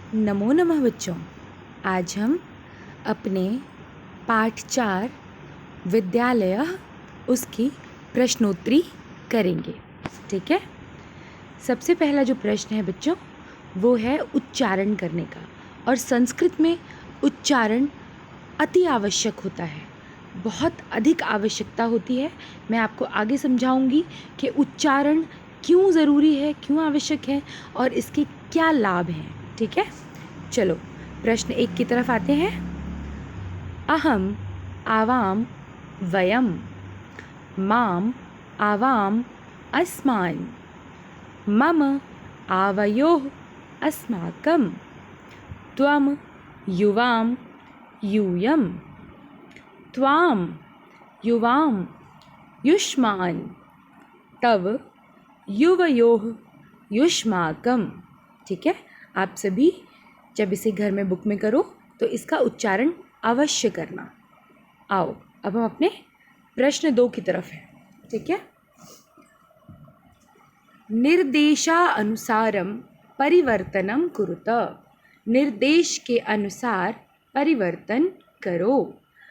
नमो नमः बच्चों। आज हम अपने पाठ 4 विद्यालय उसकी प्रश्नोत्तरी करेंगे। ठीक है। सबसे पहला जो प्रश्न है बच्चों वो है उच्चारण करने का, और संस्कृत में उच्चारण अति आवश्यक होता है, बहुत अधिक आवश्यकता होती है। मैं आपको आगे समझाऊंगी कि उच्चारण क्यों ज़रूरी है, क्यों आवश्यक है और इसके क्या लाभ हैं। ठीक है, चलो प्रश्न 1 की तरफ आते हैं। अहम आवाम वयम माम आवाम अस्मान् मम आवयोः अस्माकं त्वम युवाम यूयम त्वाम युवाम युष्मान् तव युवयोः युष्माकं। ठीक है, आप सभी जब इसे घर में बुक में करो तो इसका उच्चारण अवश्य करना। आओ अब हम अपने प्रश्न 2 की तरफ हैं। ठीक है। निर्देशानुसारम परिवर्तनम कुरुत। निर्देश के अनुसार परिवर्तन करो।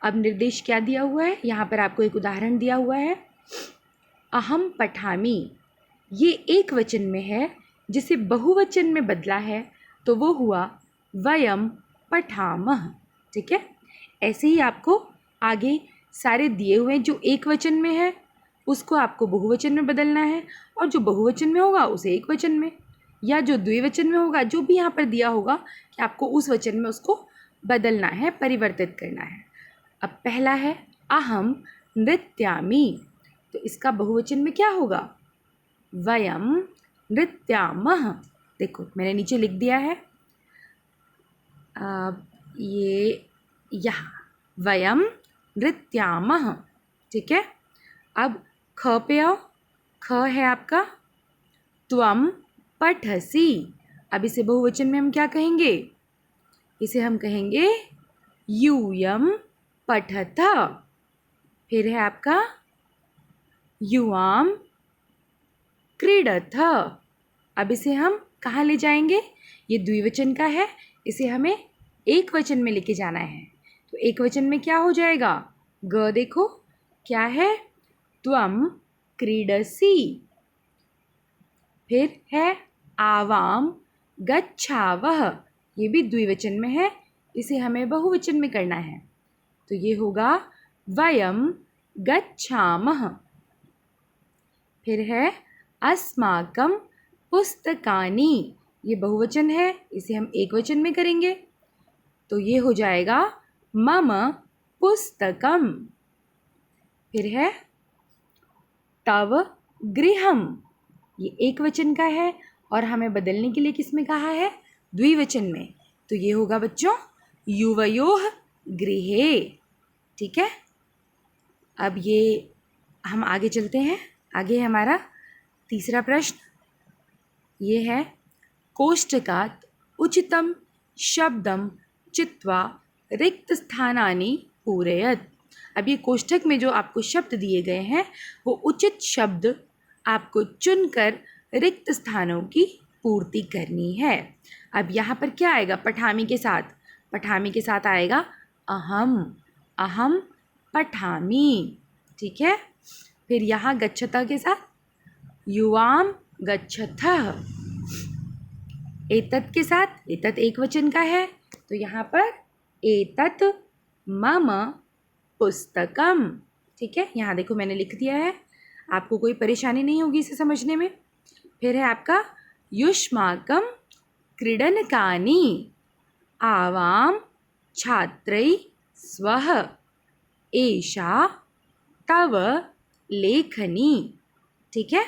अब निर्देश क्या दिया हुआ है, यहाँ पर आपको एक उदाहरण दिया हुआ है। अहम पठामि, ये एक वचन में है, जिसे बहुवचन में बदला है तो वो हुआ वयम पठामः। ठीक है, ऐसे ही आपको आगे सारे दिए हुए जो एक वचन में है उसको आपको बहुवचन में बदलना है, और जो बहुवचन में होगा उसे एक वचन में, या जो द्विवचन में होगा, जो भी यहाँ पर दिया होगा कि आपको उस वचन में उसको बदलना है, परिवर्तित करना है। अब पहला है अहम नृत्यामि, तो इसका बहुवचन में क्या होगा, वयम नृत्यामः। देखो मैंने नीचे लिख दिया है, ये यहाँ वयम नृत्यामः। ठीक है। अब ख पे आओ। ख है आपका त्वम पठसि। अब इसे बहुवचन में हम क्या कहेंगे, इसे हम कहेंगे यूयम पठत। फिर है आपका युवाम क्रीडथ। अब इसे हम कहाँ ले जाएंगे, ये द्विवचन का है, इसे हमें एक वचन में लेके जाना है। तो एक वचन में क्या हो जाएगा, ग देखो क्या है, त्वम क्रीडसि। फिर है आवाम गच्छावः, ये भी द्विवचन में है, इसे हमें बहुवचन में करना है, तो ये होगा वयम गच्छामः। फिर है अस्माकं पुस्तकानि, ये बहुवचन है, इसे हम एक वचन में करेंगे, तो ये हो जाएगा मम पुस्तकम। फिर है तव गृहम, ये एक वचन का है और हमें बदलने के लिए किस में कहा है, द्विवचन में, तो ये होगा बच्चों युवयोः गृहे। ठीक है। अब ये हम आगे चलते हैं। आगे है हमारा तीसरा प्रश्न, ये है कोष्टकात् उचितं शब्दं चित्वा रिक्त स्थानानि पूरयत। अब ये कोष्ठक में जो आपको शब्द दिए गए हैं वो उचित शब्द आपको चुनकर रिक्त स्थानों की पूर्ति करनी है। अब यहाँ पर क्या आएगा, पठामी के साथ, पठामी के साथ आएगा अहम, अहम पठामी। ठीक है। फिर यहाँ गच्छता के साथ युवाम गच्छथः। एतत् के साथ, एतत् एक वचन का है, तो यहाँ पर एतत् मम पुस्तकम। ठीक है, यहाँ देखो मैंने लिख दिया है, आपको कोई परेशानी नहीं होगी इसे समझने में। फिर है आपका युष्माकं क्रीडनकानि आवाम छात्रै स्वः एषा तव लेखनी। ठीक है,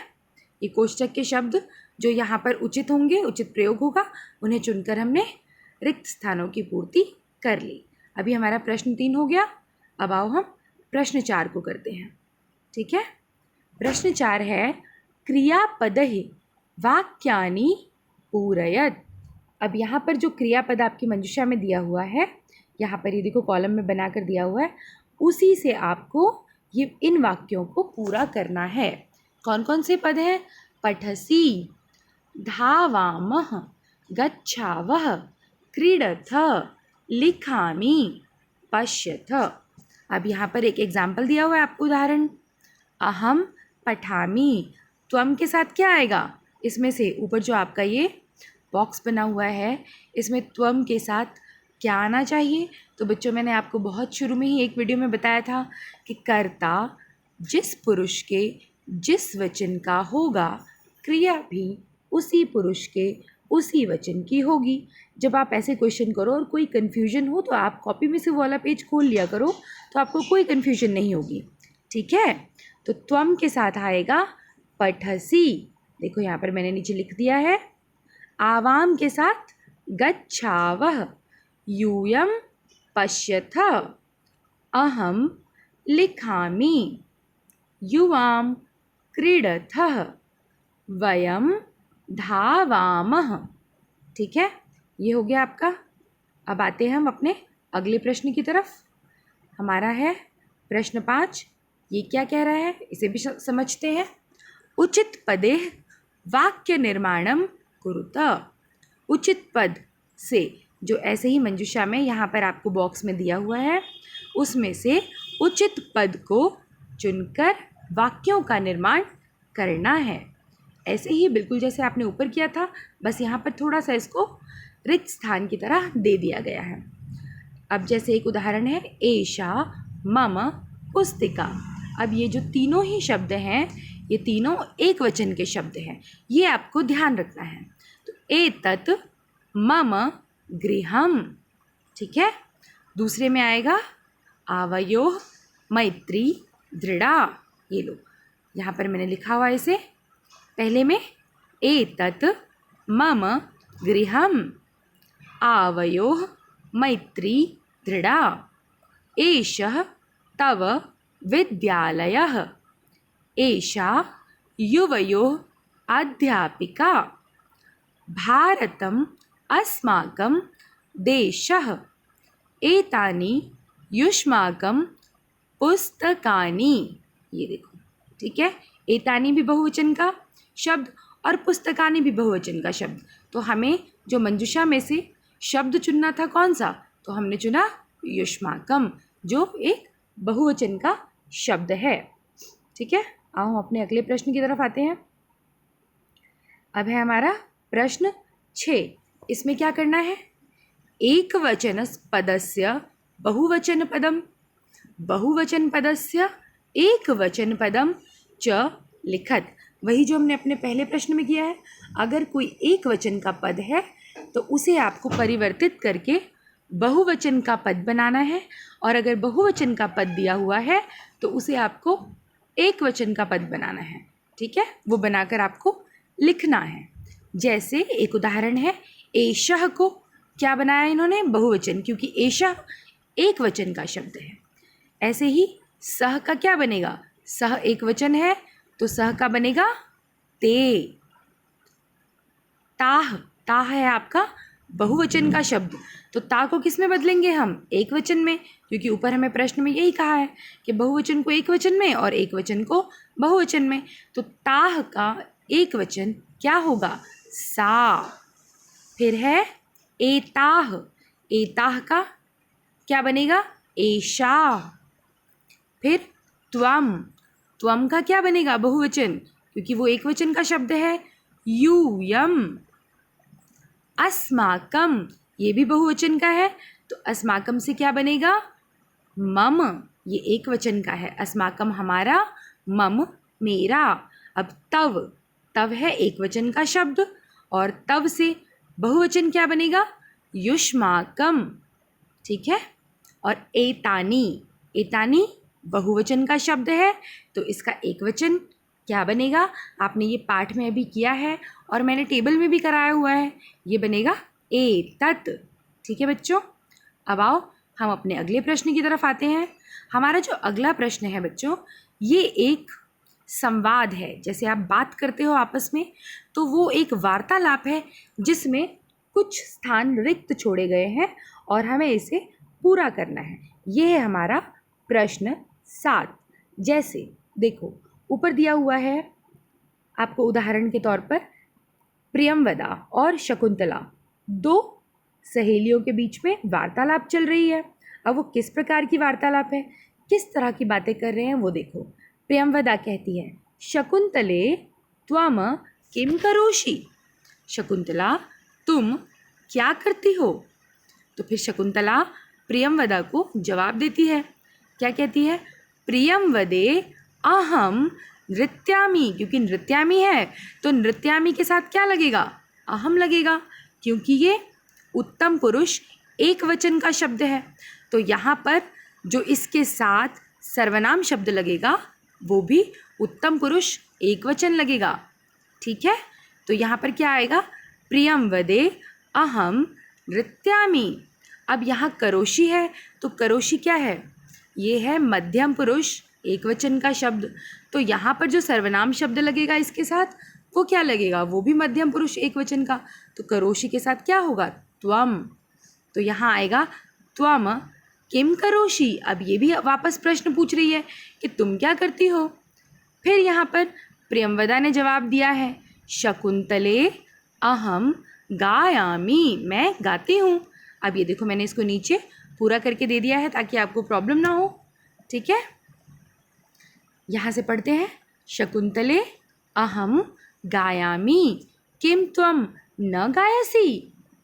ये कोष्ठक के शब्द जो यहाँ पर उचित होंगे, उचित प्रयोग होगा, उन्हें चुनकर हमने रिक्त स्थानों की पूर्ति कर ली। अभी हमारा प्रश्न 3 हो गया। अब आओ हम प्रश्न 4 को करते हैं। ठीक है। प्रश्न 4 है क्रियापदैः वाक्यानि पूरयत। अब यहाँ पर जो क्रियापद आपकी मंजूषा में दिया हुआ है, यहाँ पर ये देखो कॉलम में बनाकर दिया हुआ है, उसी से आपको ये इन वाक्यों को पूरा करना है। कौन कौन से पद हैं, पठसि, धावामः, गच्छावः, क्रीडथ, लिखामि, पश्यथ। अब यहाँ पर एक एग्जाम्पल दिया हुआ है आपको उदाहरण। अहम पठामि, त्वम के साथ क्या आएगा? इसमें से ऊपर जो आपका ये बॉक्स बना हुआ है इसमें त्वम के साथ क्या आना चाहिए? तो बच्चों मैंने आपको बहुत शुरू में ही एक वीडियो में बताया था कि कर्ता जिस पुरुष के जिस वचन का होगा क्रिया भी उसी पुरुष के उसी वचन की होगी। जब आप ऐसे क्वेश्चन करो और कोई कन्फ्यूजन हो तो आप कॉपी में से वो वाला पेज खोल लिया करो, तो आपको कोई कन्फ्यूजन नहीं होगी। ठीक है, तो त्वम के साथ आएगा पठसी। देखो यहाँ पर मैंने नीचे लिख दिया है। आवाम के साथ गच्छावः, यूयं पश्यथ, अहम लिखामि, युवां क्रीडथः, वयं धावामः। ठीक है, ये हो गया आपका। अब आते हैं हम अपने अगले प्रश्न की तरफ। हमारा है प्रश्न 5। ये क्या कह रहा है इसे भी समझते हैं। उचित पदे वाक्य निर्माणम कुरुत। उचित पद से, जो ऐसे ही मंजूषा में यहाँ पर आपको बॉक्स में दिया हुआ है, उसमें से उचित पद को चुनकर वाक्यों का निर्माण करना है। ऐसे ही बिल्कुल जैसे आपने ऊपर किया था, बस यहाँ पर थोड़ा सा इसको रिक्त स्थान की तरह दे दिया गया है। अब जैसे एक उदाहरण है, एषा मम पुस्तिका। अब ये जो तीनों ही शब्द हैं ये तीनों एक वचन के शब्द हैं, ये आपको ध्यान रखना है। तो एतत् मम गृहम। ठीक है, दूसरे में आएगा आवयोः मैत्री दृढ़ा। ये लो यहाँ पर मैंने लिखा हुआ है इसे। पहले में एतत् मम गृहम, आवयोः मैत्री दृढ़ा, एषः तव विद्यालयः, एषा युवयोः अध्यापिका, भारतम् अस्माकं देशः, एतानि युष्माकं पुस्तकानि। ये देखो, ठीक है, एतानि भी बहुवचन का शब्द और पुस्तकानि भी बहुवचन का शब्द। तो हमें जो मंजूषा में से शब्द चुनना था कौन सा? तो हमने चुना युष्माकम, जो एक बहुवचन का शब्द है। ठीक है, आओ अपने अगले प्रश्न की तरफ आते हैं। अब है हमारा प्रश्न 6। इसमें क्या करना है? एक वचन पदस्य बहुवचन पदम, बहुवचन पदस्य एक वचन पदम च लिखत। वही जो हमने अपने पहले प्रश्न में किया है। अगर कोई एक वचन का पद है तो उसे आपको परिवर्तित करके बहुवचन का पद बनाना है, और अगर बहुवचन का पद दिया हुआ है तो उसे आपको एक वचन का पद बनाना है। ठीक है, वो बनाकर आपको लिखना है। जैसे एक उदाहरण है, एषः को क्या बनाया इन्होंने? बहुवचन, क्योंकि एषः एक वचन का शब्द है। ऐसे ही सह का क्या बनेगा? सह एक वचन है तो सह का बनेगा ते। ताह, ताह है आपका बहुवचन का शब्द, तो ता को किस में बदलेंगे हम? एक वचन में, क्योंकि ऊपर हमें प्रश्न में यही कहा है कि बहुवचन को एक वचन में और एक वचन को बहुवचन में। तो ताह का एक वचन क्या होगा? सा। फिर है एताह, एताह का क्या बनेगा? एषा। फिर त्वम, त्वम का क्या बनेगा? बहुवचन, क्योंकि वो एक वचन का शब्द है, यूयम। अस्माकम, ये भी बहुवचन का है, तो अस्माकम से क्या बनेगा? मम, ये एक वचन का है, अस्माकम हमारा, मम मेरा। अब तव, तव है एक वचन का शब्द, और तव से बहुवचन क्या बनेगा? युष्माकम। ठीक है, और एतानी, एतानी बहुवचन का शब्द है, तो इसका एक वचन क्या बनेगा? आपने ये पाठ में अभी किया है और मैंने टेबल में भी कराया हुआ है, ये बनेगा एतत्। ठीक है बच्चों, अब आओ हम अपने अगले प्रश्न की तरफ आते हैं। हमारा जो अगला प्रश्न है बच्चों, ये एक संवाद है। जैसे आप बात करते हो आपस में, तो वो एक वार्तालाप है जिसमें कुछ स्थान रिक्त छोड़े गए हैं और हमें इसे पूरा करना है। ये है हमारा प्रश्न 7। जैसे देखो ऊपर दिया हुआ है आपको उदाहरण के तौर पर, प्रियमवदा और शकुंतला दो सहेलियों के बीच में वार्तालाप चल रही है। अब वो किस प्रकार की वार्तालाप है, किस तरह की बातें कर रहे हैं वो देखो। प्रियंवदा कहती है, शकुंतले त्वम किम करोषि। शकुंतला तुम क्या करती हो। तो फिर शकुंतला प्रियंवदा को जवाब देती है। क्या कहती है, प्रियंवदे अहम नृत्यामि। क्योंकि नृत्यामि है तो नृत्यामि के साथ क्या लगेगा, अहम लगेगा, क्योंकि ये उत्तम पुरुष एक वचन का शब्द है। तो यहाँ पर जो इसके साथ सर्वनाम शब्द लगेगा वो भी उत्तम पुरुष एक वचन लगेगा। ठीक है, तो यहाँ पर क्या आएगा, प्रियंवदे अहम नृत्यामि। अब यहाँ करोषि है तो करोषि क्या है, ये है मध्यम पुरुष एक वचन का शब्द। तो यहाँ पर जो सर्वनाम शब्द लगेगा इसके साथ वो क्या लगेगा, वो भी मध्यम पुरुष एक वचन का। तो करोषि के साथ क्या होगा, त्वम। तो यहाँ आएगा त्वम किम करोषि। अब ये भी वापस प्रश्न पूछ रही है कि तुम क्या करती हो। फिर यहाँ पर प्रियंवदा ने जवाब दिया है, शकुंतले अहम गायामि। मैं गाती हूँ। अब ये देखो मैंने इसको नीचे पूरा करके दे दिया है ताकि आपको प्रॉब्लम ना हो। ठीक है, यहाँ से पढ़ते हैं, शकुंतले अहम गायामि किम त्वम न गायसी।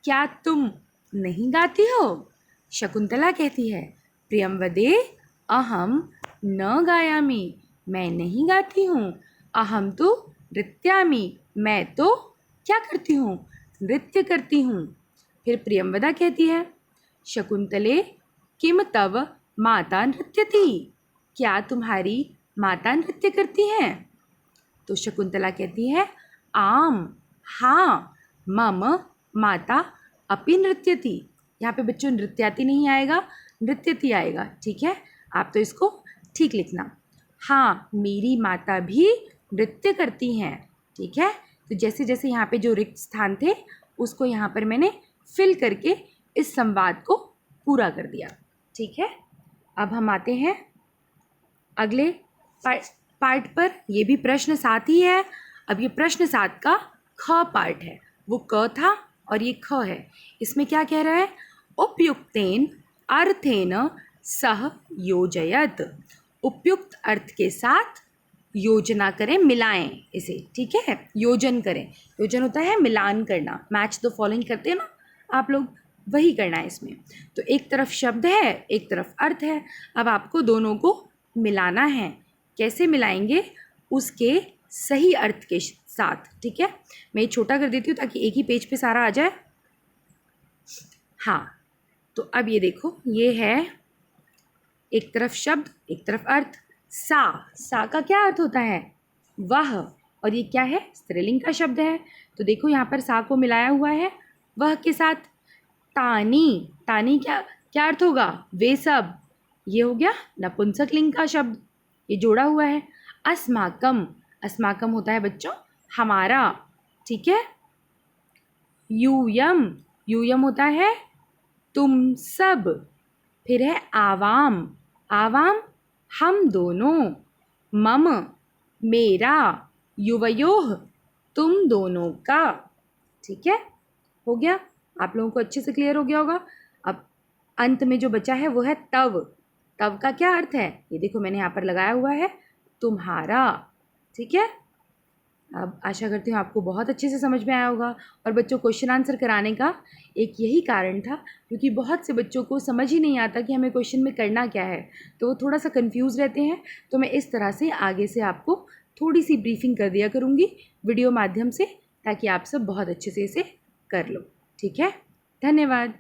क्या तुम नहीं गाती हो। शकुंतला कहती है, प्रियंवदे अहम न गायामि। मैं नहीं गाती हूँ। अहम तो नृत्यामि। मैं तो क्या करती हूँ, नृत्य करती हूँ। फिर प्रियंवदा कहती है, शकुंतले किम तव माता नृत्यति। क्या तुम्हारी माता नृत्य करती हैं। तो शकुंतला कहती है, आम, हाँ, मम माता अपि नृत्यति। यहाँ पे बच्चों नृत्याति नहीं आएगा, नृत्यति आएगा। ठीक है, आप तो इसको ठीक लिखना। हाँ, मेरी माता भी नृत्य करती हैं। ठीक है, तो जैसे जैसे यहाँ पे जो रिक्त स्थान थे उसको यहाँ पर मैंने फिल करके इस संवाद को पूरा कर दिया। ठीक है, अब हम आते हैं अगले पार्ट पर। ये भी प्रश्न 7 ही है। अब ये प्रश्न 7 का ख पार्ट है। वो क था और ये ख है। इसमें क्या कह रहा है, उपयुक्तेन अर्थेन सह योजयत। उपयुक्त अर्थ के साथ योजना करें, मिलाएं इसे। ठीक है, योजन करें। योजन होता है मिलान करना, मैच द फॉलोइंग करते हैं ना आप लोग, वही करना है इसमें। तो एक तरफ शब्द है, एक तरफ अर्थ है। अब आपको दोनों को मिलाना है। कैसे मिलाएंगे, उसके सही अर्थ के साथ। ठीक है, मैं ये छोटा कर देती हूँ ताकि एक ही पेज पे सारा आ जाए। हाँ, तो अब ये देखो, ये है एक तरफ शब्द एक तरफ अर्थ। सा का क्या अर्थ होता है, वह। और ये क्या है, स्त्रीलिंग का शब्द है। तो देखो यहाँ पर सा को मिलाया हुआ है वह के साथ। तानी, तानी क्या क्या अर्थ होगा, वे सब। ये हो गया नपुंसक लिंग का शब्द, ये जोड़ा हुआ है। अस्माकम, अस्माकम होता है बच्चों हमारा। ठीक है, यूयम, यूयम होता है तुम सब। फिर है आवाम, आवाम हम दोनों। मम मेरा, युवयोः तुम दोनों का। ठीक है, हो गया। आप लोगों को अच्छे से क्लियर हो गया होगा। अब अंत में जो बचा है वो है तव। तव का क्या अर्थ है, ये देखो मैंने यहाँ पर लगाया हुआ है, तुम्हारा। ठीक है, अब आशा करती हूँ आपको बहुत अच्छे से समझ में आया होगा। और बच्चों क्वेश्चन आंसर कराने का एक यही कारण था, क्योंकि बहुत से बच्चों को समझ ही नहीं आता कि हमें क्वेश्चन में करना क्या है, तो वो थोड़ा सा कंफ्यूज रहते हैं। तो मैं इस तरह से आगे से आपको थोड़ी सी ब्रीफिंग कर दिया करूँगी वीडियो माध्यम से, ताकि आप सब बहुत अच्छे से इसे कर लो। ठीक है, धन्यवाद।